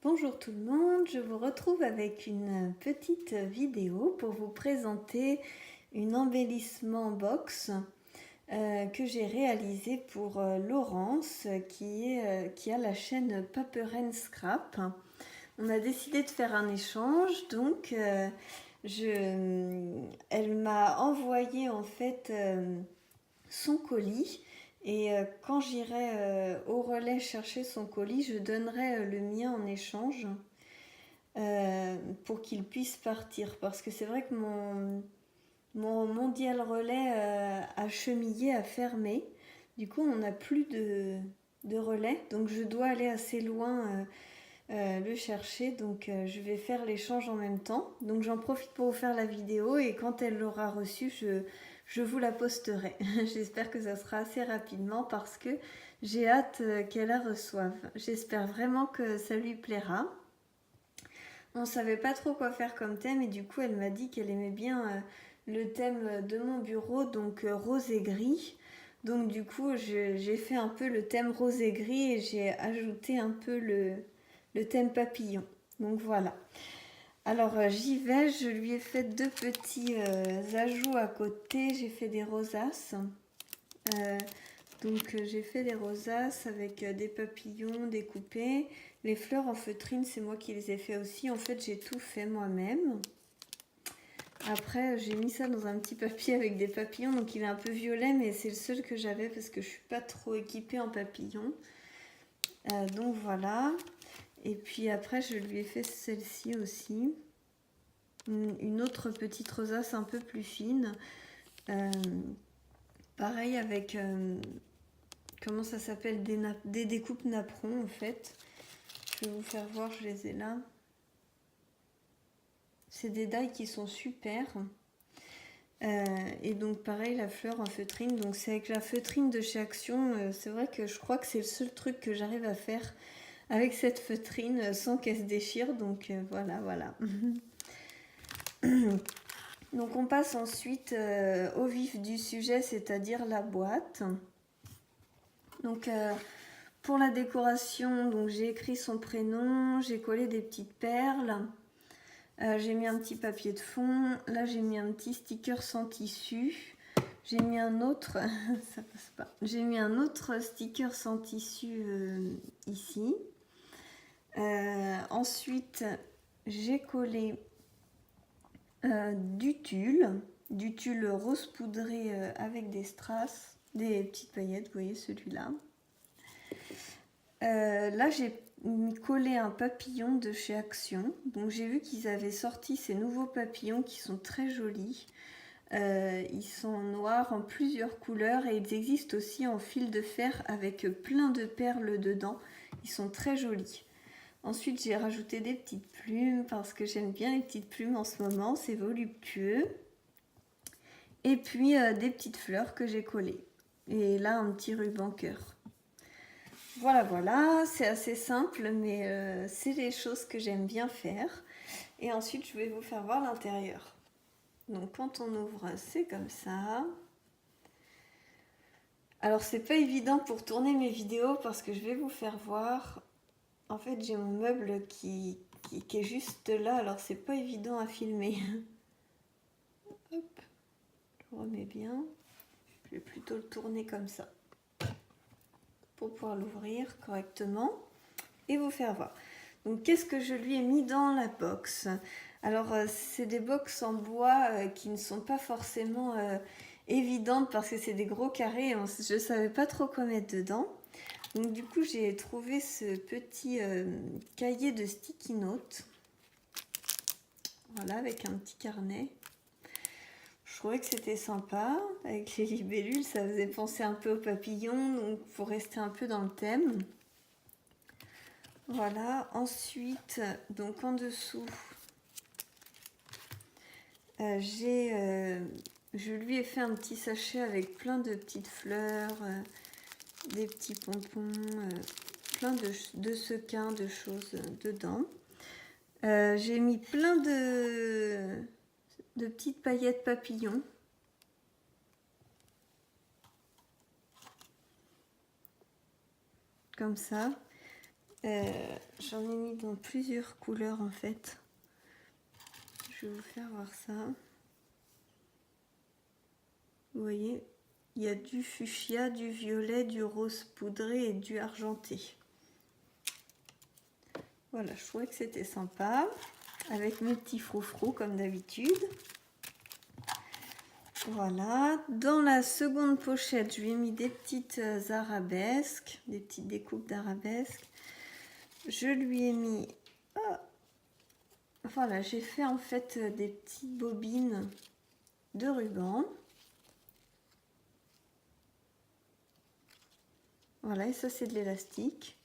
Bonjour tout le monde, je vous retrouve avec une petite vidéo pour vous présenter une embellissement box que j'ai réalisé pour Laurence qui a la chaîne Paper and Scrap. On a décidé de faire un échange, donc elle m'a envoyé en fait son colis. Et quand j'irai au relais chercher son colis, je donnerai le mien en échange pour qu'il puisse partir. Parce que c'est vrai que mon mondial relais à Chemillé a fermé. Du coup, on n'a plus de relais. Donc, je dois aller assez loin le chercher. Donc, je vais faire l'échange en même temps. Donc, j'en profite pour vous faire la vidéo. Et quand elle l'aura reçue, je vous la posterai. J'espère que ça sera assez rapidement parce que j'ai hâte qu'elle la reçoive. J'espère vraiment que ça lui plaira. On savait pas trop quoi faire comme thème et du coup elle m'a dit qu'elle aimait bien le thème de mon bureau, donc rose et gris. Donc du coup j'ai fait un peu le thème rose et gris et j'ai ajouté un peu le thème papillon. Donc voilà. Alors j'y vais, je lui ai fait deux petits ajouts à côté. J'ai fait des rosaces. Euh, j'ai fait des rosaces avec des papillons découpés. Les fleurs en feutrine, c'est moi qui les ai fait aussi. En fait, j'ai tout fait moi-même. Après, j'ai mis ça dans un petit papier avec des papillons. Donc il est un peu violet, mais c'est le seul que j'avais parce que je suis pas trop équipée en papillons. Donc voilà. Et puis après, je lui ai fait celle-ci aussi. Une autre petite rosace un peu plus fine. Pareil avec... comment ça s'appelle, des découpes napperons en fait. Je vais vous faire voir, je les ai là. C'est des dailles qui sont super. Et donc pareil, la fleur en feutrine. Donc c'est avec la feutrine de chez Action. C'est vrai que je crois que c'est le seul truc que j'arrive à faire avec cette feutrine sans qu'elle se déchire. Donc voilà. Donc on passe ensuite au vif du sujet, c'est-à-dire la boîte. Donc pour la décoration, donc j'ai écrit son prénom, j'ai collé des petites perles. J'ai mis un petit papier de fond. Là, j'ai mis un petit sticker sans tissu. J'ai mis un autre, ça passe pas. J'ai mis un autre sticker sans tissu ici. Ensuite, j'ai collé du tulle rose poudré avec des strass, des petites paillettes, vous voyez celui-là. Là, j'ai collé un papillon de chez Action. Donc, j'ai vu qu'ils avaient sorti ces nouveaux papillons qui sont très jolis. Ils sont noirs en plusieurs couleurs et ils existent aussi en fil de fer avec plein de perles dedans. Ils sont très jolis. Ensuite, j'ai rajouté des petites plumes parce que j'aime bien les petites plumes en ce moment. C'est voluptueux. Et puis, des petites fleurs que j'ai collées. Et là, un petit ruban cœur. Voilà, c'est assez simple, mais c'est les choses que j'aime bien faire. Et ensuite, je vais vous faire voir l'intérieur. Donc, quand on ouvre, c'est comme ça. Alors, c'est pas évident pour tourner mes vidéos parce que je vais vous faire voir. En fait, j'ai mon meuble qui est juste là, alors c'est pas évident à filmer. Hop, je remets bien. Je vais plutôt le tourner comme ça pour pouvoir l'ouvrir correctement et vous faire voir. Donc qu'est-ce que je lui ai mis dans la box? Alors c'est des box en bois qui ne sont pas forcément évidentes parce que c'est des gros carrés. Je ne savais pas trop quoi mettre dedans. Donc du coup j'ai trouvé ce petit cahier de sticky notes. Voilà, avec un petit carnet. Je trouvais que c'était sympa. Avec les libellules, ça faisait penser un peu aux papillons. Donc pour rester un peu dans le thème. Voilà, ensuite, donc en dessous, je lui ai fait un petit sachet avec plein de petites fleurs, des petits pompons, plein de sequins, de choses dedans. J'ai mis plein de petites paillettes papillons. Comme ça. J'en ai mis dans plusieurs couleurs en fait. Je vais vous faire voir ça. Vous voyez, il y a du fuchsia, du violet, du rose poudré et du argenté. Voilà, je trouvais que c'était sympa. Avec mes petits froufrous comme d'habitude. Voilà. Dans la seconde pochette, je lui ai mis des petites arabesques, des petites découpes d'arabesques. Je lui ai mis... voilà, j'ai fait en fait des petites bobines de ruban. Voilà, et ça c'est de l'élastique.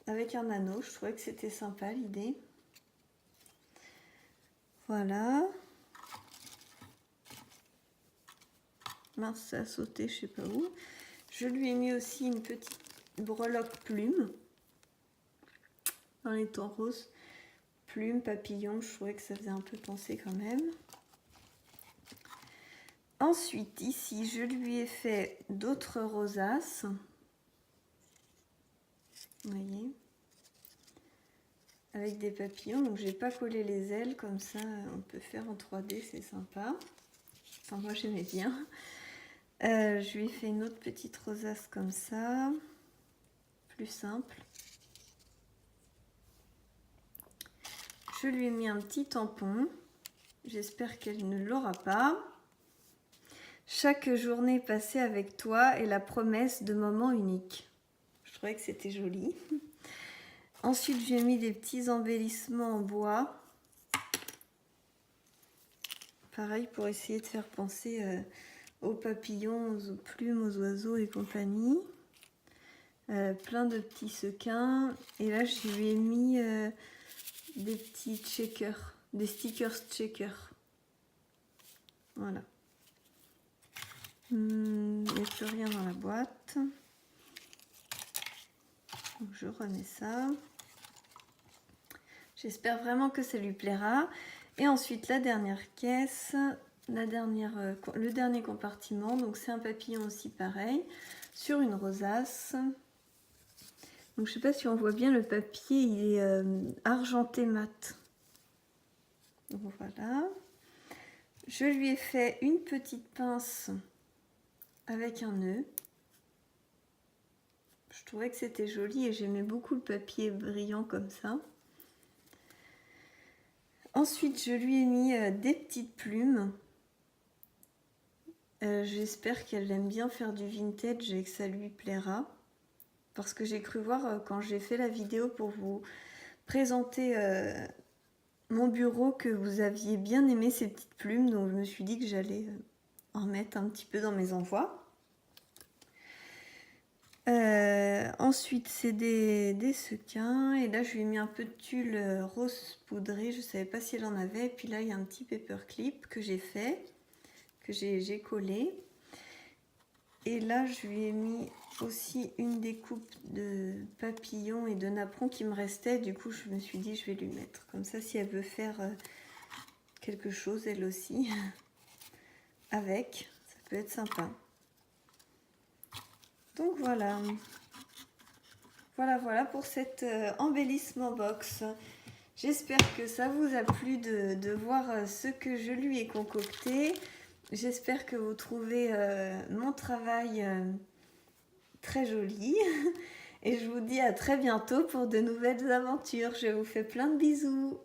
Avec un anneau, je trouvais que c'était sympa l'idée. Voilà. Mince, ça a sauté, je sais pas où. Je lui ai mis aussi une petite breloque plume. Dans les tons roses. Plume, papillon, je trouvais que ça faisait un peu penser quand même. Ensuite, ici, je lui ai fait d'autres rosaces. Vous voyez, avec des papillons. Donc, j'ai pas collé les ailes comme ça. On peut faire en 3D, c'est sympa. Enfin, moi, j'aimais bien. Je lui ai fait une autre petite rosace comme ça, plus simple. Je lui ai mis un petit tampon. J'espère qu'elle ne l'aura pas. Chaque journée passée avec toi est la promesse de moments uniques. Je trouvais que c'était joli. Ensuite, j'ai mis des petits embellissements en bois. Pareil pour essayer de faire penser aux papillons, aux plumes, aux oiseaux et compagnie. Plein de petits sequins. Et là, je lui ai mis des petits checkers, des stickers checkers. Voilà. Il n'y a plus rien dans la boîte. Donc je remets ça. J'espère vraiment que ça lui plaira. Et ensuite la dernière caisse, le dernier compartiment. Donc c'est un papillon aussi pareil, sur une rosace. Donc je ne sais pas si on voit bien, le papier il est argenté mat. Donc voilà. Je lui ai fait une petite pince avec un nœud. Je trouvais que c'était joli et j'aimais beaucoup le papier brillant comme ça. Ensuite, je lui ai mis des petites plumes. J'espère qu'elle aime bien faire du vintage et que ça lui plaira. Parce que j'ai cru voir quand j'ai fait la vidéo pour vous présenter mon bureau que vous aviez bien aimé ces petites plumes. Donc je me suis dit que j'allais en mettre un petit peu dans mes envois. Ensuite, c'est des sequins. Et là, je lui ai mis un peu de tulle rose poudré. Je ne savais pas si elle en avait. Et puis là, il y a un petit paperclip que j'ai fait, que j'ai collé. Et là, je lui ai mis aussi une découpe de papillons et de napperons qui me restait. Du coup, je me suis dit, je vais lui mettre. Comme ça, si elle veut faire quelque chose, elle aussi, avec, ça peut être sympa. Donc voilà. Voilà pour cet embellissement box. J'espère que ça vous a plu de voir ce que je lui ai concocté. J'espère que vous trouvez mon travail très joli. Et je vous dis à très bientôt pour de nouvelles aventures. Je vous fais plein de bisous.